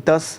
10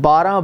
12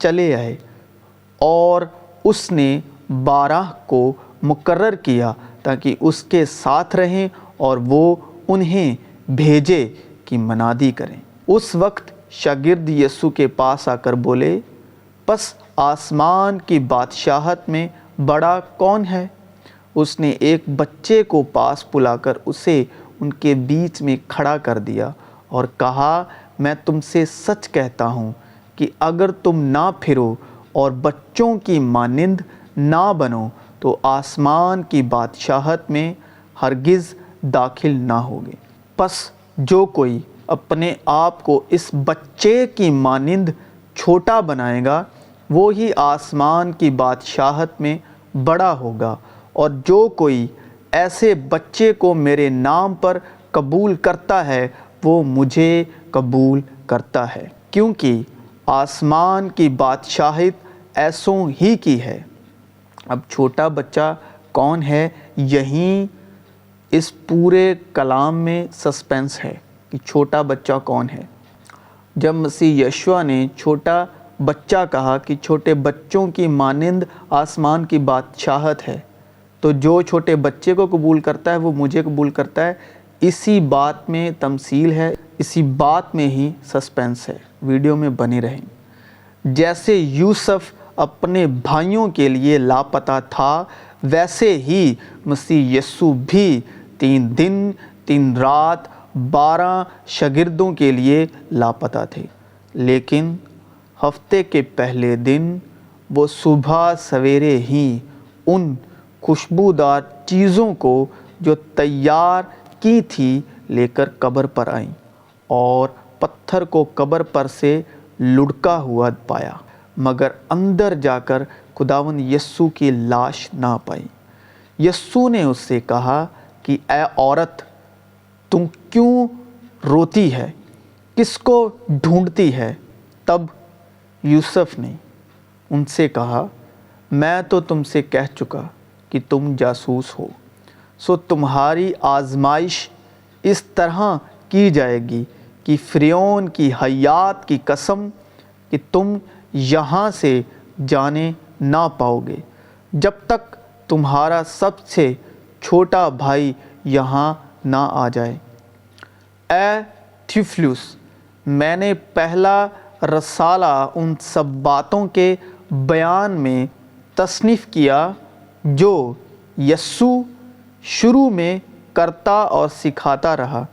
چلے آئے اور اس نے 12 کو مقرر کیا تاکہ اس کے ساتھ رہیں اور وہ انہیں بھیجے کہ منادی کریں۔ اس وقت شاگرد یسوع کے پاس آ کر بولے، پس آسمان کی بادشاہت میں بڑا کون ہے؟ اس نے ایک بچے کو پاس بلا کر اسے ان کے بیچ میں کھڑا کر دیا اور کہا، میں تم سے سچ کہتا ہوں کہ اگر تم نہ پھرو اور بچوں کی مانند نہ بنو تو آسمان کی بادشاہت میں ہرگز داخل نہ ہوگے۔ پس جو کوئی اپنے آپ کو اس بچے کی مانند چھوٹا بنائے گا وہی آسمان کی بادشاہت میں بڑا ہوگا، اور جو کوئی ایسے بچے کو میرے نام پر قبول کرتا ہے وہ مجھے قبول کرتا ہے، کیونکہ آسمان کی بادشاہت ایسوں ہی کی ہے۔ اب چھوٹا بچہ کون ہے؟ یہیں اس پورے کلام میں سسپینس ہے کہ چھوٹا بچہ کون ہے۔ جب مسیح یشوع نے چھوٹا بچہ کہا کہ چھوٹے بچوں کی مانند آسمان کی بادشاہت ہے، تو جو چھوٹے بچے کو قبول کرتا ہے وہ مجھے قبول کرتا ہے۔ اسی بات میں تمثیل ہے، اسی بات میں ہی سسپینس ہے۔ ویڈیو میں بنے رہیں۔ جیسے یوسف اپنے بھائیوں کے لیے لاپتہ تھا، ویسے ہی مسیح یسوع بھی 3 دن 3 رات 12 شاگردوں کے لیے لاپتہ تھے، لیکن ہفتے کے پہلے دن وہ صبح سویرے ہی ان خوشبودار چیزوں کو جو تیار کی تھی لے کر قبر پر آئیں اور پتھر کو قبر پر سے لڑکا ہوا پایا، مگر اندر جا کر خداوند یسوع کی لاش نہ پائی۔ یسوع نے اس سے کہا کہ اے عورت، تم کیوں روتی ہے؟ کس کو ڈھونڈتی ہے؟ تب یوسف نے ان سے کہا، میں تو تم سے کہہ چکا کہ تم جاسوس ہو، سو تمہاری آزمائش اس طرح کی جائے گی کہ فرعون کی حیات کی قسم کہ تم یہاں سے جانے نہ پاؤ گے جب تک تمہارا سب سے چھوٹا بھائی یہاں نہ آ جائے۔ اے تھیوفلوس، میں نے پہلا رسالہ ان سب باتوں کے بیان میں تصنیف کیا جو یسوع شروع میں کرتا اور سکھاتا رہا،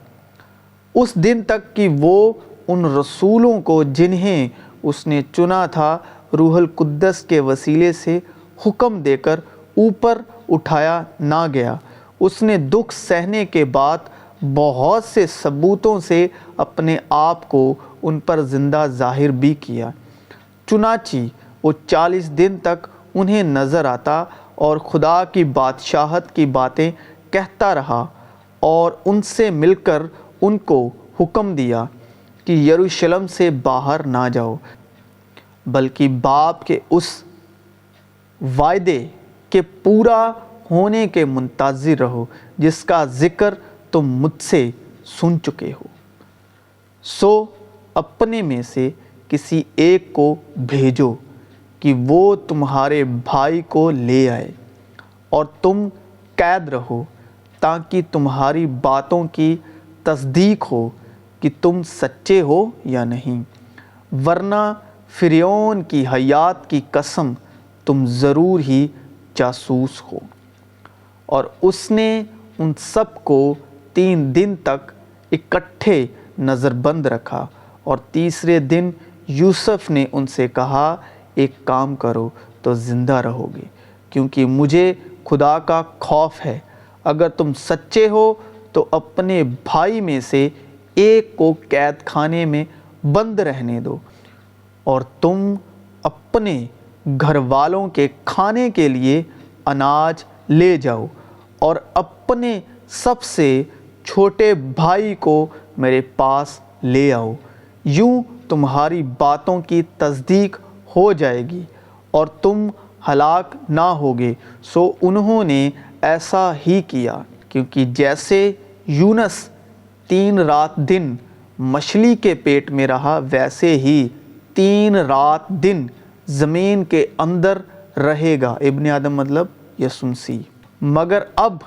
اس دن تک کہ وہ ان رسولوں کو جنہیں اس نے چنا تھا روح القدس کے وسیلے سے حکم دے کر اوپر اٹھایا نہ گیا۔ اس نے دکھ سہنے کے بعد بہت سے ثبوتوں سے اپنے آپ کو ان پر زندہ ظاہر بھی کیا۔ چنانچہ وہ 40 دن تک انہیں نظر آتا اور خدا کی بادشاہت کی باتیں کہتا رہا، اور ان سے مل کر ان کو حکم دیا کہ یروشلم سے باہر نہ جاؤ، بلکہ باپ کے اس وعدے کے پورا ہونے کے منتظر رہو جس کا ذکر تم مجھ سے سن چکے ہو۔ سو اپنے میں سے کسی ایک کو بھیجو کہ وہ تمہارے بھائی کو لے آئے، اور تم قید رہو تاکہ تمہاری باتوں کی تصدیق ہو کہ تم سچے ہو یا نہیں، ورنہ فرعون کی حیات کی قسم تم ضرور ہی جاسوس ہو۔ اور اس نے ان سب کو 3 دن تک اکٹھے نظر بند رکھا، اور تیسرے دن یوسف نے ان سے کہا، ایک کام کرو تو زندہ رہو گے، کیونکہ مجھے خدا کا خوف ہے۔ اگر تم سچے ہو تو اپنے بھائی میں سے ایک کو قید خانے میں بند رہنے دو، اور تم اپنے گھر والوں کے کھانے کے لیے اناج لے جاؤ، اور اپنے سب سے چھوٹے بھائی کو میرے پاس لے آؤ، یوں تمہاری باتوں کی تصدیق ہو جائے گی اور تم ہلاک نہ ہوگے۔ سو انہوں نے ایسا ہی کیا، کیونکہ جیسے یونس 3 رات دن مچھلی کے پیٹ میں رہا، ویسے ہی 3 رات دن زمین کے اندر رہے گا۔ ابن آدم مطلب یسوع مسیح۔ مگر اب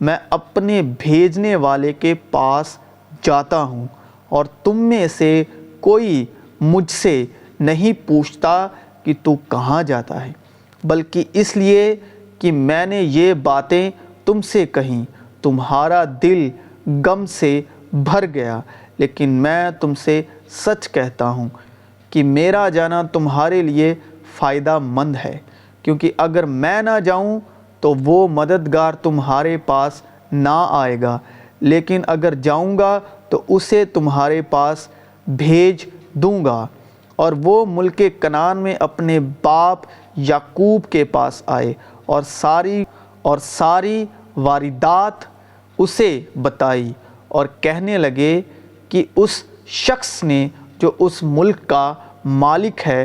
میں اپنے بھیجنے والے کے پاس جاتا ہوں، اور تم میں سے کوئی مجھ سے نہیں پوچھتا کہ تو کہاں جاتا ہے، بلکہ اس لیے کہ میں نے یہ باتیں تم سے کہیں تمہارا دل غم سے بھر گیا۔ لیکن میں تم سے سچ کہتا ہوں کہ میرا جانا تمہارے لیے فائدہ مند ہے، کیونکہ اگر میں نہ جاؤں تو وہ مددگار تمہارے پاس نہ آئے گا، لیکن اگر جاؤں گا تو اسے تمہارے پاس بھیج دوں گا، اور وہ ملک کنعان میں اپنے باپ یعقوب کے پاس آئے اور ساری واردات اسے بتائی، اور کہنے لگے کہ اس شخص نے جو اس ملک کا مالک ہے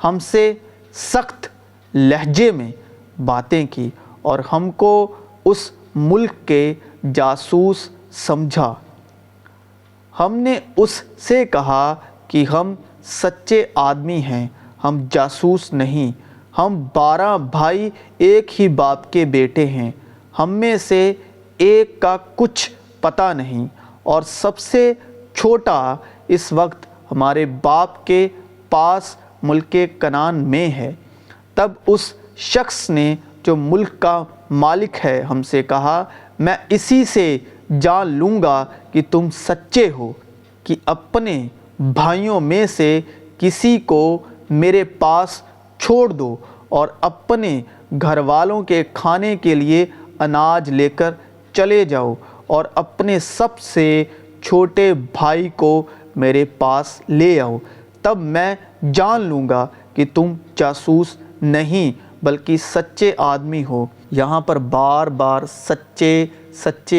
ہم سے سخت لہجے میں باتیں کی، اور ہم کو اس ملک کے جاسوس سمجھا۔ ہم نے اس سے کہا کہ ہم سچے آدمی ہیں، ہم جاسوس نہیں، ہم 12 بھائی ایک ہی باپ کے بیٹے ہیں، ہم میں سے ایک کا کچھ پتہ نہیں، اور سب سے چھوٹا اس وقت ہمارے باپ کے پاس ملک کنعان میں ہے۔ تب اس شخص نے جو ملک کا مالک ہے ہم سے کہا، میں اسی سے جان لوں گا کہ تم سچے ہو، کہ اپنے بھائیوں میں سے کسی کو میرے پاس چھوڑ دو، اور اپنے گھر والوں کے کھانے کے لیے اناج لے کر چلے جاؤ، اور اپنے سب سے چھوٹے بھائی کو میرے پاس لے آؤ۔ تب میں جان لوں گا کہ تم جاسوس نہیں بلکہ سچے آدمی ہو۔ یہاں پر بار بار سچے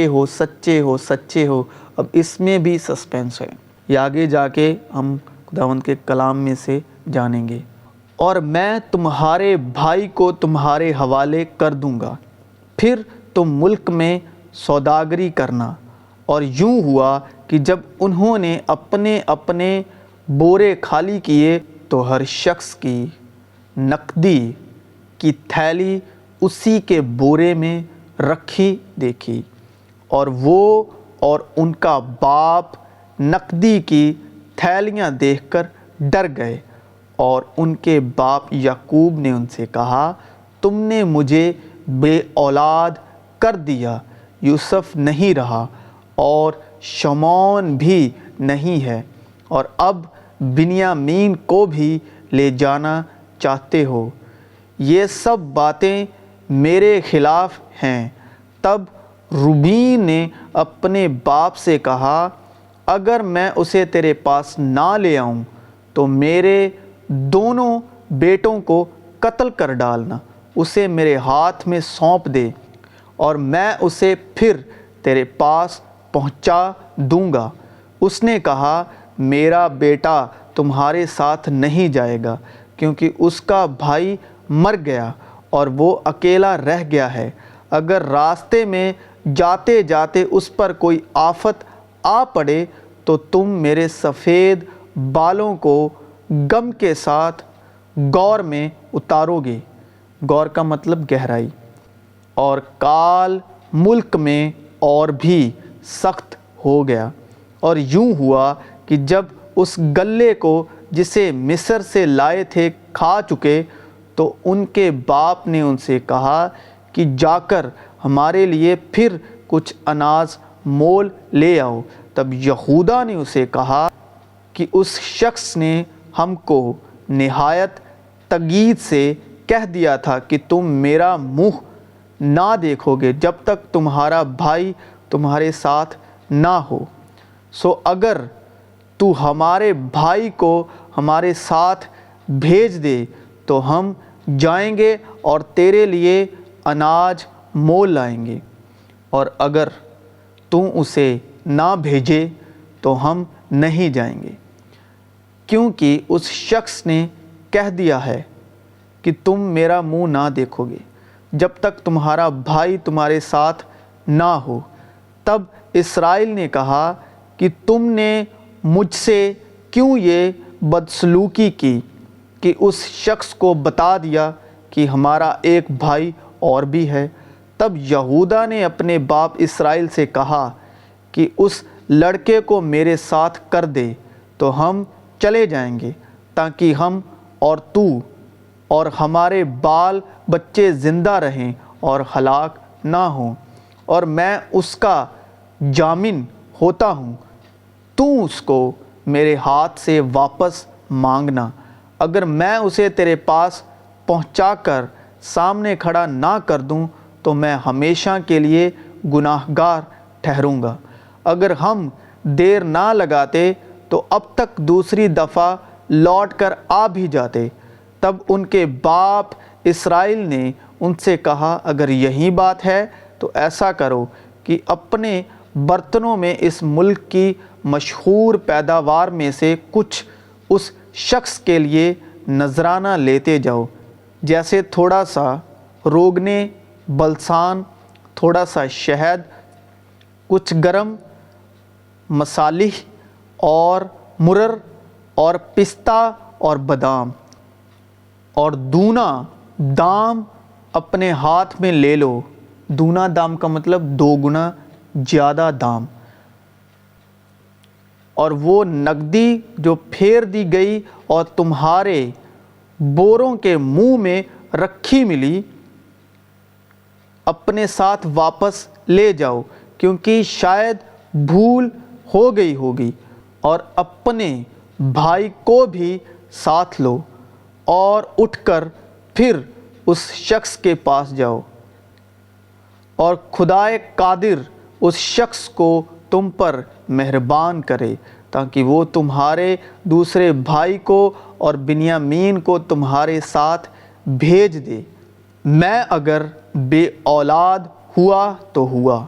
ہو، سچے ہو، سچے ہو۔ اب اس میں بھی سسپینس ہے، یہ آگے جا کے ہم خداوند کے کلام میں سے جانیں گے۔ اور میں تمہارے بھائی کو تمہارے حوالے کر دوں گا، پھر تم ملک میں سوداگری کرنا۔ اور یوں ہوا کہ جب انہوں نے اپنے اپنے بورے خالی کیے تو ہر شخص کی نقدی کی تھیلی اسی کے بورے میں رکھی دیکھی، اور وہ اور ان کا باپ نقدی کی تھیلیاں دیکھ کر ڈر گئے۔ اور ان کے باپ یعقوب نے ان سے کہا، تم نے مجھے بے اولاد کر دیا، یوسف نہیں رہا اور شمعون بھی نہیں ہے، اور اب بنیامین کو بھی لے جانا چاہتے ہو، یہ سب باتیں میرے خلاف ہیں۔ تب روبین نے اپنے باپ سے کہا، اگر میں اسے تیرے پاس نہ لے آؤں تو میرے دونوں بیٹوں کو قتل کر ڈالنا، اسے میرے ہاتھ میں سونپ دے، اور میں اسے پھر تیرے پاس پہنچا دوں گا۔ اس نے کہا، میرا بیٹا تمہارے ساتھ نہیں جائے گا، کیونکہ اس کا بھائی مر گیا اور وہ اکیلا رہ گیا ہے۔ اگر راستے میں جاتے جاتے اس پر کوئی آفت آ پڑے تو تم میرے سفید بالوں کو غم کے ساتھ غور میں اتارو گے۔ غور کا مطلب گہرائی۔ اور کال ملک میں اور بھی سخت ہو گیا۔ اور یوں ہوا کہ جب اس غلے کو جسے مصر سے لائے تھے کھا چکے تو ان کے باپ نے ان سے کہا کہ جا کر ہمارے لیے پھر کچھ اناج مول لے آؤ۔ تب یہودا نے اسے کہا کہ اس شخص نے ہم کو نہایت تاکید سے کہہ دیا تھا کہ تم میرا منہ نہ دیکھو گے جب تک تمہارا بھائی تمہارے ساتھ نہ ہو۔ سو اگر تو ہمارے بھائی کو ہمارے ساتھ بھیج دے تو ہم جائیں گے اور تیرے لیے اناج مول لائیں گے، اور اگر تو اسے نہ بھیجے تو ہم نہیں جائیں گے، کیونکہ اس شخص نے کہہ دیا ہے کہ تم میرا منہ نہ دیکھو گے جب تک تمہارا بھائی تمہارے ساتھ نہ ہو۔ تب اسرائیل نے کہا کہ تم نے مجھ سے کیوں یہ بدسلوکی کی کہ اس شخص کو بتا دیا کہ ہمارا ایک بھائی اور بھی ہے۔ تب یہودا نے اپنے باپ اسرائیل سے کہا کہ اس لڑکے کو میرے ساتھ کر دے تو ہم چلے جائیں گے، تاکہ ہم اور تو اور ہمارے بال بچے زندہ رہیں اور ہلاک نہ ہوں، اور میں اس کا ضامن ہوتا ہوں۔ تو اس کو میرے ہاتھ سے واپس مانگنا۔ اگر میں اسے تیرے پاس پہنچا کر سامنے کھڑا نہ کر دوں تو میں ہمیشہ کے لیے گناہگار ٹھہروں گا۔ اگر ہم دیر نہ لگاتے تو اب تک دوسری دفعہ لوٹ کر آ بھی جاتے۔ تب ان کے باپ اسرائیل نے ان سے کہا، اگر یہی بات ہے تو ایسا کرو کہ اپنے برتنوں میں اس ملک کی مشہور پیداوار میں سے کچھ اس شخص کے لیے نذرانہ لیتے جاؤ، جیسے تھوڑا سا روغنے بلسان، تھوڑا سا شہد، کچھ گرم مصالح اور مرر اور پستہ اور بادام، اور دونا دام اپنے ہاتھ میں لے لو۔ دونا دام کا مطلب 2 گنا زیادہ دام، اور وہ نقدی جو پھیر دی گئی اور تمہارے بوروں کے منہ میں رکھی ملی، اپنے ساتھ واپس لے جاؤ، کیونکہ شاید بھول ہو گئی ہوگی، اور اپنے بھائی کو بھی ساتھ لو، اور اٹھ کر پھر اس شخص کے پاس جاؤ، اور خدائے قادر اس شخص کو تم پر مہربان کرے، تاکہ وہ تمہارے دوسرے بھائی کو اور بنیامین کو تمہارے ساتھ بھیج دے۔ میں اگر بے اولاد ہوا تو ہوا،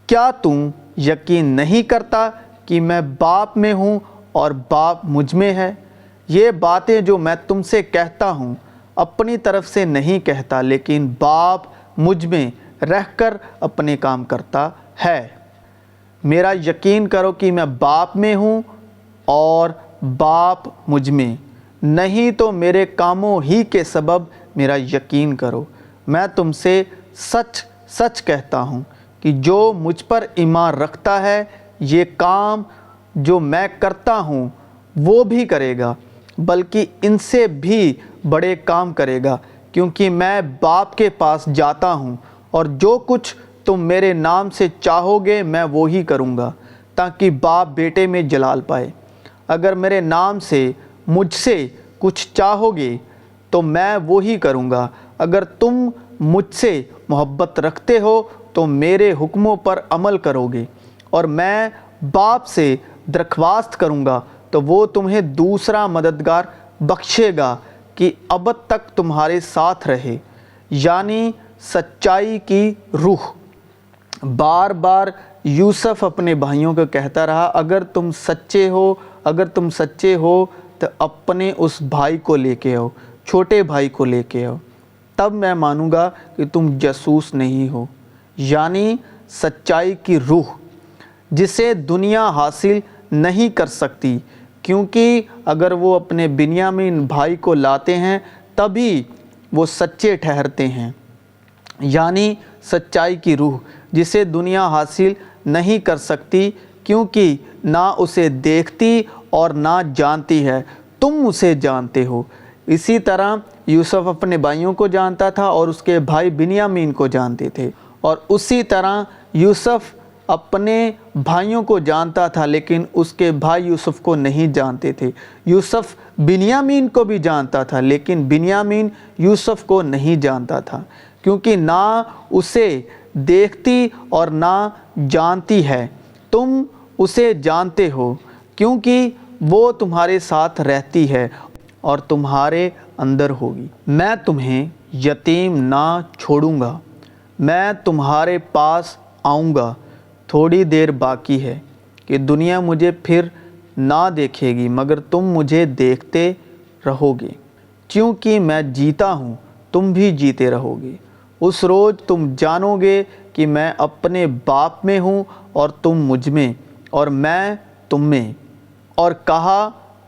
کیا تم یقین نہیں کرتا کہ میں باپ میں ہوں اور باپ مجھ میں ہے؟ یہ باتیں جو میں تم سے کہتا ہوں اپنی طرف سے نہیں کہتا، لیکن باپ مجھ میں رہ کر اپنے کام کرتا ہے۔ میرا یقین کرو کہ میں باپ میں ہوں اور باپ مجھ میں، نہیں تو میرے کاموں ہی کے سبب میرا یقین کرو۔ میں تم سے سچ سچ کہتا ہوں کہ جو مجھ پر ایمان رکھتا ہے، یہ کام جو میں کرتا ہوں وہ بھی کرے گا، بلکہ ان سے بھی بڑے کام کرے گا، کیونکہ میں باپ کے پاس جاتا ہوں، اور جو کچھ تم میرے نام سے چاہو گے میں وہی کروں گا، تاکہ باپ بیٹے میں جلال پائے۔ اگر میرے نام سے مجھ سے کچھ چاہو گے تو میں وہی کروں گا۔ اگر تم مجھ سے محبت رکھتے ہو تو میرے حکموں پر عمل کرو گے، اور میں باپ سے درخواست کروں گا تو وہ تمہیں دوسرا مددگار بخشے گا کہ ابد تک تمہارے ساتھ رہے، یعنی سچائی کی روح۔ بار بار یوسف اپنے بھائیوں کو کہتا رہا، اگر تم سچے ہو تو اپنے اس بھائی کو لے کے آؤ، چھوٹے بھائی کو لے کے آؤ، تب میں مانوں گا کہ تم جاسوس نہیں ہو۔ یعنی سچائی کی روح، جسے دنیا حاصل نہیں کر سکتی، کیونکہ اگر وہ اپنے بنیامین بھائی کو لاتے ہیں تبھی وہ سچے ٹھہرتے ہیں۔ یعنی سچائی کی روح، جسے دنیا حاصل نہیں کر سکتی، کیونکہ نہ اسے دیکھتی اور نہ جانتی ہے، تم اسے جانتے ہو۔ اسی طرح یوسف اپنے بھائیوں کو جانتا تھا اور اس کے بھائی بنیامین کو جانتے تھے، اور اسی طرح یوسف اپنے بھائیوں کو جانتا تھا، لیکن اس کے بھائی یوسف کو نہیں جانتے تھے۔ یوسف بنیامین کو بھی جانتا تھا، لیکن بنیامین یوسف کو نہیں جانتا تھا، کیونکہ نہ اسے دیکھتی اور نہ جانتی ہے۔ تم اسے جانتے ہو، کیونکہ وہ تمہارے ساتھ رہتی ہے اور تمہارے اندر ہوگی۔ میں تمہیں یتیم نہ چھوڑوں گا، میں تمہارے پاس آؤں گا۔ تھوڑی دیر باقی ہے کہ دنیا مجھے پھر نہ دیکھے گی، مگر تم مجھے دیکھتے رہو گے، کیونکہ میں جیتا ہوں، تم بھی جیتے رہو گے۔ اس روز تم جانو گے کہ میں اپنے باپ میں ہوں اور تم مجھ میں اور میں تم میں۔ اور کہا،